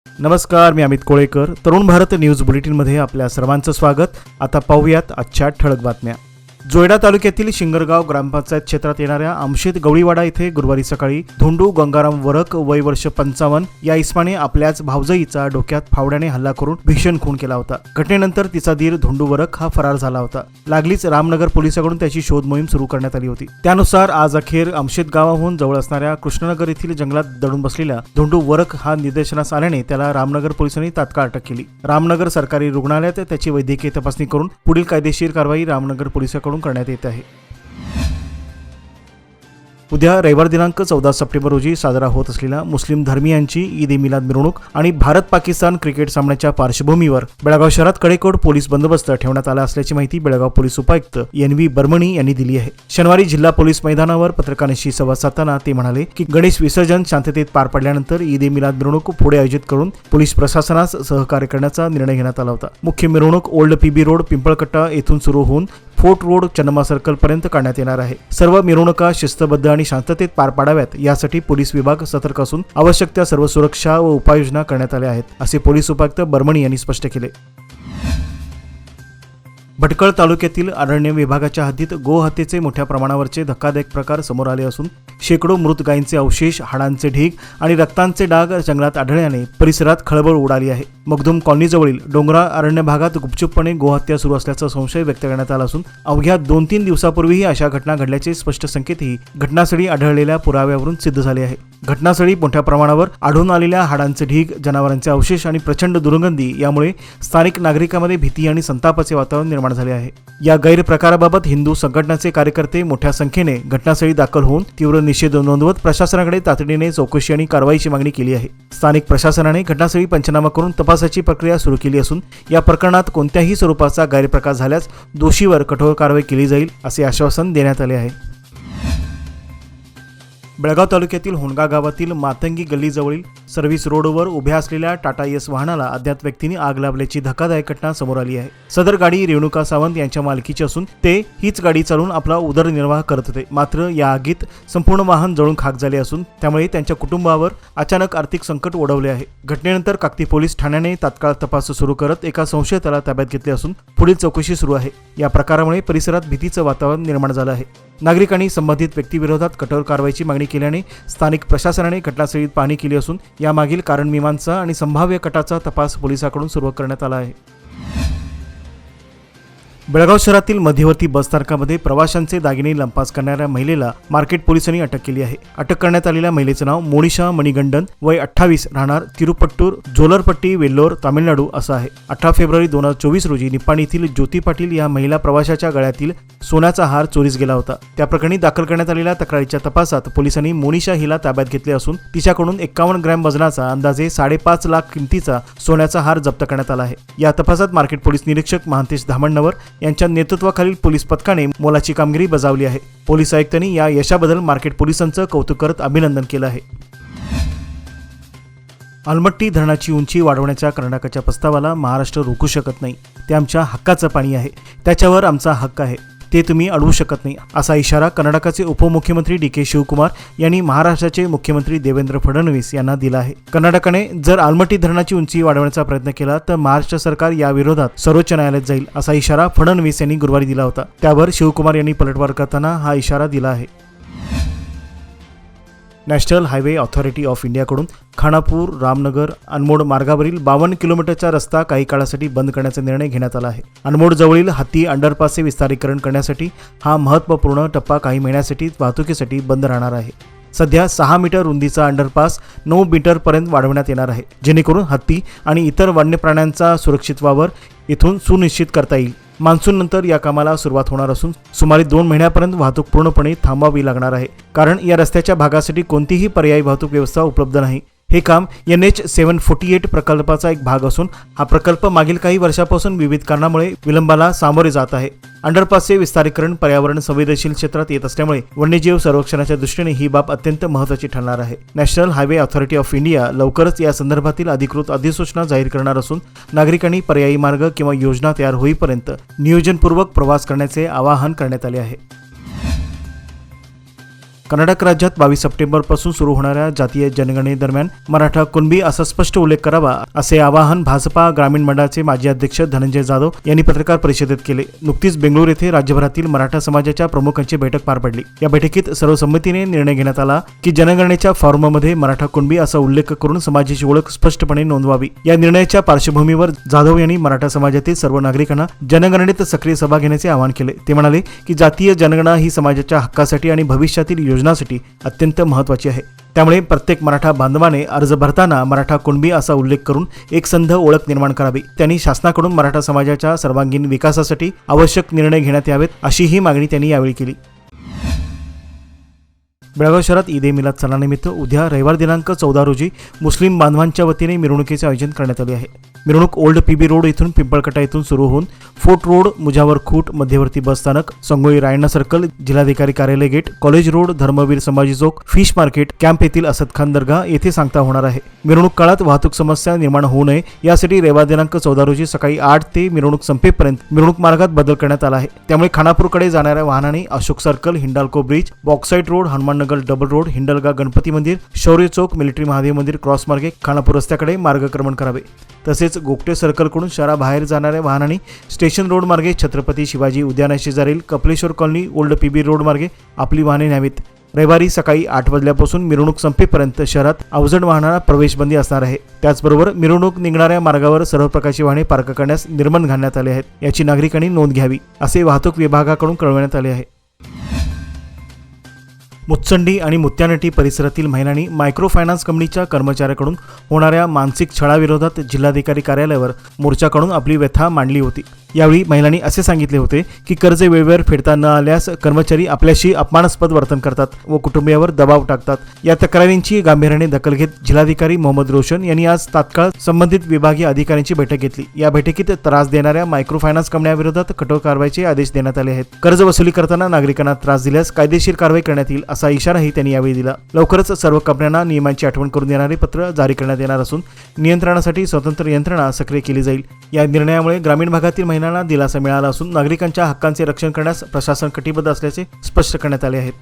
नमस्कार, मी अमित कोळेकर. तरुण भारत न्यूज बुलेटिनमध्ये आपल्या सर्वांचं स्वागत. आता पाहूयात आजच्या ठळक बातम्या. जोयडा तालुक्यातील शिंगरगाव ग्रामपंचायत क्षेत्रात येणाऱ्या आमशेत गवळीवाडा येथे गुरुवारी सकाळी धोंडू गंगाराम वरक वय वर्ष 55 या इसमाने आपल्याच भावजईचा डोक्यात फावड्याने हल्ला करून भीषण खून केला होता. घटनेनंतर तिचा दीर धोंडू वरक हा फरार झाला होता. लागलीच रामनगर पोलिसांकडून त्याची शोध मोहीम सुरू करण्यात आली होती. त्यानुसार आज अखेर आमशेत गावाहून जवळ असणाऱ्या कृष्णनगर येथील जंगलात दडून बसलेला धोंडू वरक हा निदर्शनास आल्याने त्याला रामनगर पोलिसांनी तात्काळ अटक केली. रामनगर सरकारी रुग्णालयात त्याची वैद्यकीय तपासणी करून पुढील कायदेशीर कारवाई रामनगर पोलिसांकडून करण्यात येत आहे. उद्या रविवार दिनांक 14 सप्टेंबर रोजी साजरा होत असलेल्या मुस्लिम धर्मीयांची ईद ए मिलाद मिरवणूक आणि भारत पाकिस्तान क्रिकेट सामन्याच्या पार्श्वभूमीवर बेळगाव शहरात कडेकोट पोलीस बंदोबस्त ठेवण्यात आला असल्याची माहिती बेळगाव पोलीस उपायुक्त NV बर्मणी यांनी दिली आहे. शनिवारी जिल्हा पोलीस मैदानावर पत्रकारांशी संवाद साधताना ते म्हणाले की गणेश विसर्जन शांततेत पार पडल्यानंतर ईद ए मिलाद मिरवणूक पुढे आयोजित करून पोलीस प्रशासनास सहकार्य करण्याचा निर्णय घेण्यात आला होता. मुख्य मिरवणूक ओल्ड PB रोड पिंपळकट्टा येथून सुरू होऊन फोर्ट रोड चन्नमा सर्कल पर्यंत काढण्यात येणार आहे. सर्व मिरवणुका शिस्तबद्ध आणि शांततेत पार पाडाव्यात यासाठी पोलीस विभाग सतर्क असून आवश्यक त्या सर्व सुरक्षा व उपाययोजना करण्यात आल्या आहेत, असे पोलीस उपायुक्त बर्मणी यांनी स्पष्ट केले. भटकळ तालुक्यातील अरण्य विभागाच्या हद्दीत गोहत्येचे मोठ्या प्रमाणावरचे धक्कादायक प्रकार समोर आले असून शेकडो मृत गायींचे अवशेष, हाडांचे ढीग आणि रक्तांचे डाग जंगलात आढळल्याने परिसरात खळबळ उडाली आहे. मगदूम कॉलनीजवळील डोंगराळ अरण्य भागात गुपचूपपणे गोहत्या सुरू असल्याचा संशय व्यक्त करण्यात आला असून अवघ्या 2-3 दिवसापूर्वीही अशा घटना घडल्याचे स्पष्ट संकेतही घटनास्थळी आढळलेल्या पुराव्यावरून सिद्ध झाले आहे. घटनास्थळी मोठ्या प्रमाणावर आढळून आलेल्या हाडांचे ढीग, जनावरांचे अवशेष आणि प्रचंड दुर्गंधी यामुळे स्थानिक नागरिकांमध्ये भीती आणि संतापाचे वातावरण निर्माण झाले आहे. या गैरप्रकाराबाबत हिंदू संघटनांचे कार्यकर्ते मोठ्या संख्येने घटनास्थळी दाखल होऊन तीव्र निषेध नोंदवत प्रशासनाकडे तातडीने चौकशी आणि कारवाईची मागणी केली आहे. स्थानिक प्रशासनाने घटनास्थळी पंचनामा करून तपासाची प्रक्रिया सुरू केली असून या प्रकरणात कोणत्याही स्वरूपाचा गैरप्रकार झाल्यास दोषीवर कठोर कारवाई केली जाईल, असे आश्वासन देण्यात आले आहे. बेळगाव तालुक्यातील होनगा गावातील मातंगी गल्लीजवळील सर्व्हिस रोडवर उभ्या असलेल्या टाटा यस वाहनाला अज्ञात व्यक्तीने आग लावल्याची धक्कादायक घटना समोर आली आहे. सदर गाडी रेणुका सावंत यांच्या मालकीची असून ते हीच गाडी चालवून आपला उदरनिर्वाह करत होते. मात्र या आगीत संपूर्ण वाहन जळून खाक झाले असून त्यामुळे त्यांच्या कुटुंबावर अचानक आर्थिक संकट ओढवले आहे. घटनेनंतर काकती पोलीस ठाण्याने तात्काळ तपास सुरू करत एका संशयिताला ताब्यात घेतले असून पुढील चौकशी सुरू आहे. या प्रकारामुळे परिसरात भीतीचं वातावरण निर्माण झालं आहे. नागरिकांनी संबंधित व्यक्तीविरोधात कठोर कारवाईची मागणी केल्याने स्थानिक प्रशासनाने घटनास्थळी पाहणी केली असून यामागील कारण मीमांसा आणि संभाव्य कटाचा तपास पोलिसांकडून सुरू करण्यात आला आहे. बेळगाव शहरातील मध्यवर्ती बसस्थानकामध्ये प्रवाशांचे दागिने लंपास करणाऱ्या महिलेला मार्केट पोलिसांनी अटक केली आहे. अटक करण्यात आलेल्या महिलेचं नाव मोनिशा मणिगंडन, वय 28, राहणार तिरुपट्टूर, जोलरपट्टी, वेल्लोर, तामिळनाडू असं आहे. 18 फेब्रुवारी 2024 रोजी निप्पाणी येथील ज्योती पाटील या महिला प्रवाशाच्या गळ्यातील सोन्याचा हार चोरीस गेला होता. त्या प्रकरणी दाखल करण्यात आलेल्या तक्रारीच्या तपासात पोलिसांनी मोनिशा हिला ताब्यात घेतले असून तिच्याकडून 51 ग्रॅम वजनाचा अंदाजे 5.5 लाख किमतीचा सोन्याचा हार जप्त करण्यात आला आहे. या तपासात मार्केट पोलीस निरीक्षक महांतेश धामणनवर यांच्या नेतृत्वाखालील पोलीस पथकाने मोलाची कामगिरी बजावली आहे. पोलीस आयुक्तांनी या यशाबद्दल मार्केट पोलिसांचं कौतुक करत अभिनंदन केलं आहे. अलमट्टी धरणाची उंची वाढवण्याच्या कर्नाटकाच्या प्रस्तावाला महाराष्ट्र रोखू शकत नाही. ते आमच्या हक्काचं पाणी आहे, त्याच्यावर आमचा हक्क आहे, ते तुम्ही अडवू शकत नाही, असा इशारा कर्नाटकाचे उपमुख्यमंत्री DK शिवकुमार यांनी महाराष्ट्राचे मुख्यमंत्री देवेंद्र फडणवीस यांना दिला आहे. कर्नाटकाने जर आलमट्टी धरणाची उंची वाढवण्याचा प्रयत्न केला तर महाराष्ट्र सरकार या विरोधात सर्वोच्च न्यायालयात जाईल, असा इशारा फडणवीस यांनी गुरुवारी दिला होता. त्यावर शिवकुमार यांनी पलटवार करताना हा इशारा दिला आहे. नॅशनल हायवे ऑथॉरिटी ऑफ इंडियाकडून खानापूर रामनगर अनमोड मार्गावरील 52 किलोमीटरचा रस्ता काही काळासाठी बंद करण्याचा निर्णय घेण्यात आला आहे. अनमोड जवळील हत्ती अंडरपासचे विस्तारीकरण करण्यासाठी हा महत्त्वपूर्ण टप्पा काही महिन्यासाठी वाहतुकीसाठी बंद राहणार आहे. सध्या 6 मीटर रुंदीचा अंडरपास 9 मीटरपर्यंत वाढवण्यात येणार आहे, जेणेकरून हत्ती आणि इतर वन्य प्राण्यांचा सुरक्षित वावर इथून सुनिश्चित करता येईल. मान्सून नंतर या कामाला सुरुवात होणार असून सुमारे 2 महिन्यापर्यंत वाहतूक पूर्णपणे थांबवावी लागणार आहे, कारण या रस्त्याच्या भागासाठी कोणतीही पर्यायी वाहतूक व्यवस्था उपलब्ध नाही. हे काम NH 748 प्रकल्पाचा एक भाग असून हा प्रकल्प मागील काही वर्षापासून विविध कारणामुळे विलंबाला सामोरे जात आहे. अंडरपासचे विस्तारीकरण पर्यावरण संवेदनशील क्षेत्रात येत असल्यामुळे वन्यजीव संरक्षणाच्या दृष्टीने ही बाब अत्यंत महत्त्वाची ठरणार आहे. National highway authority of India लवकरच या संदर्भातील अधिकृत अधिसूचना जाहीर करणार असून नागरिकांनी पर्यायी मार्ग किंवा योजना तयार होईपर्यंत नियोजनपूर्वक प्रवास करण्याचे आवाहन करण्यात आले आहे. कर्नाटक राज्यात 22 सप्टेंबरपासून सुरू होणाऱ्या जातीय जनगणनेदरम्यान मराठा कुणबी असा स्पष्ट उल्लेख करावा असे आवाहन भाजपा ग्रामीण मंडळाचे माजी अध्यक्ष धनंजय जाधव यांनी पत्रकार परिषदेत केले. नुकतीच बेंगळूरू येथे राज्यभरातील मराठा समाजाच्या प्रमुखांची बैठक पार पडली. या बैठकीत सर्वसंमतीने निर्णय घेण्यात आला की जनगणनेच्या फॉर्ममध्ये मराठा कुणबी असा उल्लेख करून समाजाची ओळख स्पष्टपणे नोंदवावी. या निर्णयाच्या पार्श्वभूमीवर जाधव यांनी मराठा समाजातील सर्व नागरिकांना जनगणनेत सक्रिय सहभाग घेण्याचे आवाहन केले. ते म्हणाले की जातीय जनगणना ही समाजाच्या हक्कासाठी आणि भविष्यातील योजनांसाठी अत्यंत महत्त्वाची आहे. त्यामुळे प्रत्येक मराठा बांधवाने अर्ज भरताना मराठा कुणबी असा उल्लेख करून एकसंध ओळख निर्माण करावी. त्यांनी शासनाकडून मराठा समाजाच्या सर्वांगीण विकासासाठी आवश्यक निर्णय घेण्यात यावेत अशीही मागणी त्यांनी यावेळी केली. बेळगाव शहरात ईद-ए-मिलाद सणानिमित्त उद्या रविवार दिनांक 14 रोजी मुस्लिम बांधवांच्या वतीने मिरवणुकीचे आयोजन करण्यात आले आहे. मिरवणूक ओल्ड पीबी रोड येथून पिंपळकटा येथून सुरू होऊन फोर्ट रोड, मुजावर खूट, मध्यवर्ती बस स्थानक, संगोळी रायण्णा सर्कल, जिल्हाधिकारी कार्यालय gate, college road, Dharmaveer Sambhaji chowk, fish market, camp येथील असद खान दर्गा येथे सांगता होणार आहे. मिरवणूक काळात वाहतूक समस्या निर्माण होऊ नये यासाठी रविवार दिनांक 14 रोजी सकाळी 8 ते मिरवणूक संपेपर्यंत मिरवणूक मार्गात बदल करण्यात आला आहे. त्यामुळे खानापूरकडे जाणाऱ्या वाहनांनी Ashok circle, Hindalco bridge, bauxite road, Hanumannagar double road, Hindalga Ganpati मंदिर, शौर्य चौक, मिलिटरी महादेव मंदिर क्रॉस मार्गे खानापूर रस्त्याकडे मार्गक्रमण करावे. तसेच गोगटे सर्कलकडून शहराबाहेर जाणाऱ्या वाहनांनी स्टेशन रोड मार्गे छत्रपती शिवाजी उद्यानाशेजारील Kapaleshwar colony, old PB road मार्गे आपली वाहने न्यावीत. रविवारी सकाळी 8 वाजल्यापासून मिरवणूक संपेपर्यंत शहरात अवजड वाहनांना प्रवेशबंदी असणार आहे. त्याचबरोबर मिरवणूक निघणाऱ्या मार्गावर सर्व प्रकारची वाहने पार्क करण्यास निर्बंध घालण्यात आले आहेत. याची नागरिकांनी नोंद घ्यावी असे वाहतूक विभागाकडून कळवण्यात आले आहे. मुत्संडी आणि मुत्यानटी परिसरातील महिलांनी मायक्रो फायनान्स कंपनीच्या कर्मचाऱ्याकडून होणाऱ्या मानसिक छळाविरोधात जिल्हाधिकारी कार्यालयावर मोर्चा काढून आपली व्यथा मांडली होती. यावेळी महिलांनी असे सांगितले होते की कर्ज वेळेवर फेडता न आल्यास कर्मचारी आपल्याशी अपमानास्पद वर्तन करतात व कुटुंबियावर दबाव टाकतात. या तक्रारींची गांभीर्याने दखल घेत जिल्हाधिकारी मोहम्मद रोशन यांनी आज तात्काळ संबंधित विभागीय अधिकाऱ्यांची बैठक घेतली. या बैठकीत त्रास देणाऱ्या मायक्रो फायनान्स कंपन्यांविरोधात कठोर कारवाईचे आदेश देण्यात आले आहेत. कर्ज वसुली करताना नागरिकांना त्रास दिल्यास कायदेशीर कारवाई करण्यात येईल असा इशाराही त्यांनी यावेळी दिला. लवकरच सर्व कंपन्यांना नियमांची आठवण करून देणारे पत्र जारी करण्यात येणार असून नियंत्रणासाठी स्वतंत्र यंत्रणा सक्रिय केली जाईल. या निर्णयामुळे ग्रामीण भागातील महिलांना दिलासा मिळाला असून नागरिकांच्या हक्कांचे रक्षण करण्यास प्रशासन कटिबद्ध असल्याचे स्पष्ट करण्यात आले आहेत.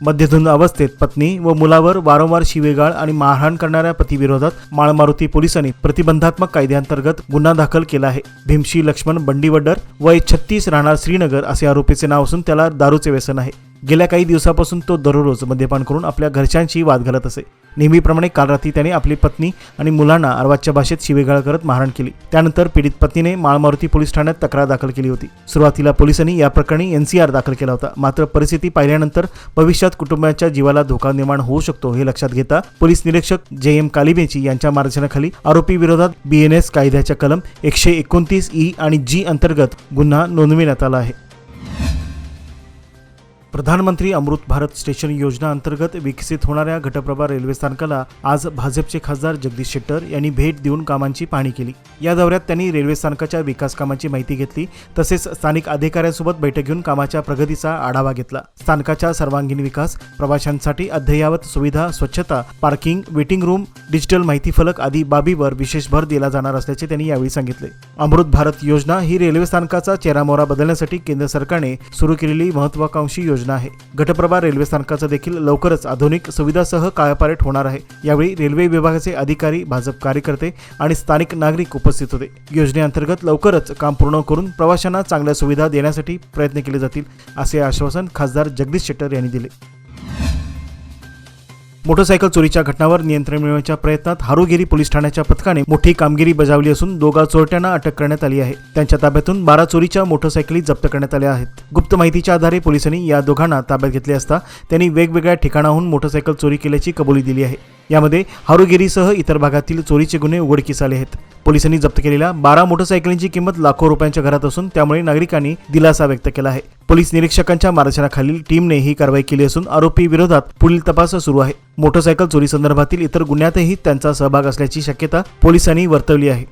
मध्यधुंद अवस्थेत पत्नी व मुलावर वारंवार शिवेगाळ आणि मारहाण करणाऱ्या पतीविरोधात माळमारुती पोलिसांनी प्रतिबंधात्मक कायद्याअंतर्गत गुन्हा दाखल केला आहे. भीमशी लक्ष्मण बंडीवड्डर वय 36 राहणार श्रीनगर असे आरोपीचे नाव असून त्याला दारूचे व्यसन आहे. गेल्या काही दिवसापासून तो दररोज मद्यपान करून आपल्या घरच्यांशी वाद घालत असे. नेहमीप्रमाणे काल रात्री त्याने आपली पत्नी आणि मुलांना अर्वाच्य भाषेत शिवेगाळ करत मारहाण केली. त्यानंतर पीडित पत्नीने माळमारुती पोलीस ठाण्यात तक्रार दाखल केली होती. सुरुवातीला पोलिसांनी या प्रकरणी NCR दाखल केला होता. मात्र परिस्थिती पाहिल्यानंतर भविष्यात कुटुंबाच्या जीवाला धोका निर्माण होऊ शकतो हे लक्षात घेता पोलीस निरीक्षक JM कालिबेची यांच्या मार्गदर्शनाखाली आरोपी विरोधात BNS कायद्याच्या कलम 129E आणि G अंतर्गत गुन्हा नोंदविण्यात आला आहे. प्रधानमंत्री अमृत भारत स्टेशन योजना अंतर्गत विकसित होणाऱ्या घटप्रभा रेल्वे स्थानकाला आज भाजपचे खासदार जगदीश शेट्टर यांनी भेट देऊन कामांची पाहणी केली. या दौऱ्यात त्यांनी रेल्वे स्थानकाच्या विकास कामांची माहिती घेतली. तसेच स्थानिक अधिकाऱ्यांसोबत बैठक घेऊन कामाच्या प्रगतीचा आढावा घेतला. स्थानकाच्या सर्वांगीण विकास, प्रवाशांसाठी अद्ययावत सुविधा, स्वच्छता, पार्किंग, वेटिंग रूम, डिजिटल माहिती फलक आदी बाबीवर विशेष भर दिला जाणार असल्याचे त्यांनी यावेळी सांगितले. अमृत भारत योजना ही रेल्वे स्थानकाचा चेहरामोहरा बदलण्यासाठी केंद्र सरकारने सुरू केलेली महत्त्वाकांक्षी योजना आहे. घटप्रभा रेल्वे स्थानकाचा देखील लवकरच आधुनिक सुविधासह कायापालट होणार आहे. यावेळी रेल्वे विभागाचे अधिकारी, भाजप कार्यकर्ते आणि स्थानिक नागरिक उपस्थित होते. योजनेअंतर्गत लवकरच काम पूर्ण करून प्रवाशांना चांगल्या सुविधा देण्यासाठी प्रयत्न केले जातील असे आश्वासन खासदार जगदीश शेट्टर यांनी दिले. मोटरसायकल चोरीच्या घटनांवर नियंत्रण मिळवण्याच्या प्रयत्नात हारुगिरी पोलीस ठाण्याच्या पथकाने मोठी कामगिरी बजावली असून 2 चोरट्यांना अटक करण्यात आली आहे. त्यांच्या ताब्यातून 12 चोरीच्या मोटरसायकली जप्त करण्यात आल्या आहेत. गुप्त माहितीच्या आधारे पोलिसांनी या दोघांना ताब्यात घेतले असता त्यांनी वेगवेगळ्या ठिकाणाहून मोटरसायकल चोरी केल्याची कबुली दिली आहे. यामध्ये हारुगिरीसह इतर भागातील चोरीचे गुन्हे उघडकीस आले आहेत. पोलिसांनी जप्त केलेल्या 12 मोटरसायकलींची किंमत लाखो रुपयांच्या घरात असून त्यामुळे नागरिकांनी दिलासा व्यक्त केला आहे. पोलीस निरीक्षकांच्या मार्गदर्शनाखालील टीमने ही कारवाई केली असून आरोपी विरोधात पुढील तपास सुरू आहे. मोटरसायकल चोरी संदर्भातील इतर गुन्ह्यातही त्यांचा सहभाग असल्याची शक्यता पोलिसांनी वर्तवली आहे.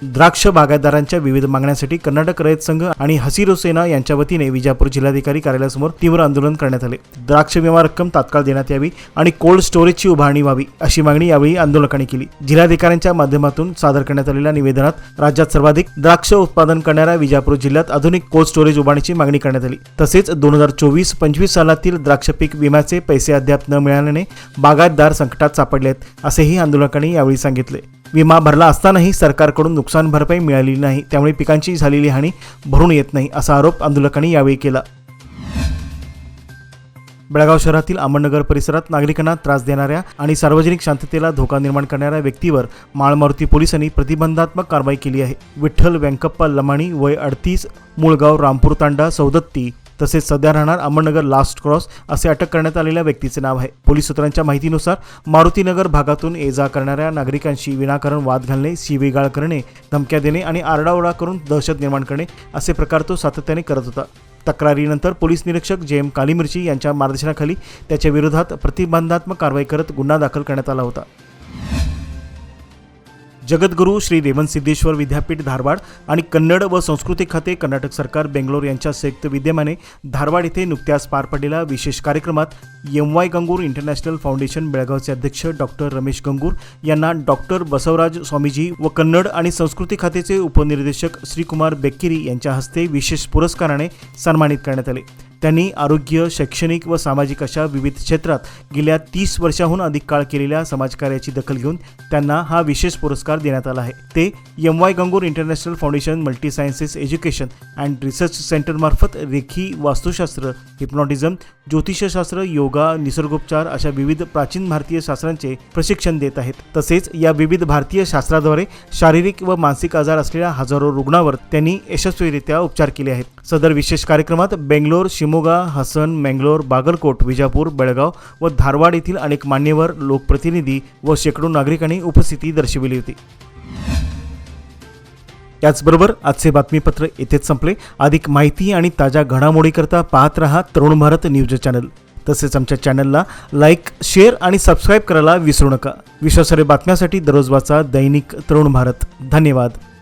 द्राक्ष बागायतदारांच्या विविध मागण्यांसाठी कर्नाटक रयत संघ आणि हसिरू सेना यांच्या वतीने विजापूर जिल्हाधिकारी कार्यालयासमोर तीव्र आंदोलन करण्यात आले। द्राक्ष विमा रक्कम तात्काळ देण्यात यावी आणि कोल्ड स्टोरेजची उभारणी व्हावी अशी मागणी यावेळी आंदोलकांनी केली। जिल्हाधिकाऱ्यांच्या माध्यमातून सादर करण्यात आलेल्या निवेदनात राज्यात सर्वाधिक द्राक्ष उत्पादन करणाऱ्या विजापूर जिल्ह्यात आधुनिक कोल्ड स्टोरेज उभारण्याची मागणी करण्यात आली। तसेच 2024-25 सालातील द्राक्ष पीक विम्याचे पैसे अद्याप न मिळाल्याने बागायतदार संकटात सापडले आहेत असेही आंदोलकांनी यावेळी सांगितले। विमा भरला असतानाही सरकारकडून नुकसान भरपाई मिळाली नाही, त्यामुळे पिकांची झालेली हानी भरून येत नाही असा आरोप आंदोलकांनी यावेळी केला। बेळगाव शहरातील अहमदनगर परिसरात नागरिकांना त्रास देणाऱ्या आणि सार्वजनिक शांततेला धोका निर्माण करणाऱ्या व्यक्तीवर माळमारुती पोलिसांनी प्रतिबंधात्मक कारवाई केली आहे। विठ्ठल व्यंकप्पा लमाणी वय 38, मूळगाव रामपूर तांडा सौदत्ती तसेच सध्या राहणार अहमदनगर लास्ट क्रॉस असे अटक करण्यात आलेल्या व्यक्तीचे नाव आहे। पोलीस सूत्रांच्या माहितीनुसार मारुतीनगर भागातून ये जा करणाऱ्या नागरिकांशी विनाकारण वाद घालणे, शिवीगाळ करणे, धमक्या देणे आणि आरडाओरडा करून दहशत निर्माण करणे असे प्रकार तो सातत्याने करत होता। तक्रारीनंतर पोलीस निरीक्षक जे.एम. कालीमिर्ची यांच्या मार्गदर्शनाखाली त्याच्या विरोधात प्रतिबंधात्मक कारवाई करत गुन्हा दाखल करण्यात आला होता। जगद्गुरू श्री रेवण सिद्धेश्वर विद्यापीठ धारवाड आणि कन्नड व संस्कृती खाते कर्नाटक सरकार बेंगलोर यांच्या संयुक्त विद्यमाने धारवाड येथे नुकत्याच पार पडलेल्या विशेष कार्यक्रमात एम.वाय. गंगूर इंटरनॅशनल फाउंडेशन बेळगावचे अध्यक्ष डॉक्टर रमेश गंगूर यांना डॉक्टर बसवराज स्वामीजी व कन्नड आणि संस्कृती खात्याचे उपनिर्देशक श्रीकुमार बेक्किरी यांच्या हस्ते विशेष पुरस्काराने सन्मानित करण्यात आले। त्यांनी आरोग्य, शैक्षणिक व सामाजिक अशा विविध क्षेत्रात गेल्या 30 वर्षांहून अधिक काळ केलेल्या समाजकार्याची दखल घेऊन त्यांना हा विशेष पुरस्कार देण्यात आला आहे। ते M Y. Gangur international foundation multi sciences education and research centre मार्फत रेखी, वास्तुशास्त्र, हिप्नॉटिझम, ज्योतिषशास्त्र, योगा, निसर्गोपचार अशा विविध प्राचीन भारतीय शास्त्रांचे प्रशिक्षण देत आहेत। तसेच या विविध भारतीय शास्त्राद्वारे शारीरिक व मानसिक आजार असलेल्या हजारो रुग्णांवर त्यांनी यशस्वीरित्या उपचार केले आहेत। सदर विशेष कार्यक्रमात बेंगलोर, शिमोगा, हसन, मंगलोर, बागलकोट, विजापूर, बेळगाव व धारवाड येथील अनेक मान्यवर, लोकप्रतिनिधी व शेकडो नागरिकांनी उपस्थिती दर्शविली होती। याचबरोबर आजचे बातमीपत्र येथेच संपले। अधिक माहिती आणि ताज्या घडामोडीकरता पाहत रहा तरुण भारत न्यूज चॅनल। तसेच आमच्या चॅनलला लाईक, शेअर आणि सबस्क्राईब करायला विसरू नका। विश्वासार्ह बातम्यांसाठी दररोज वाचा दैनिक तरुण भारत। धन्यवाद।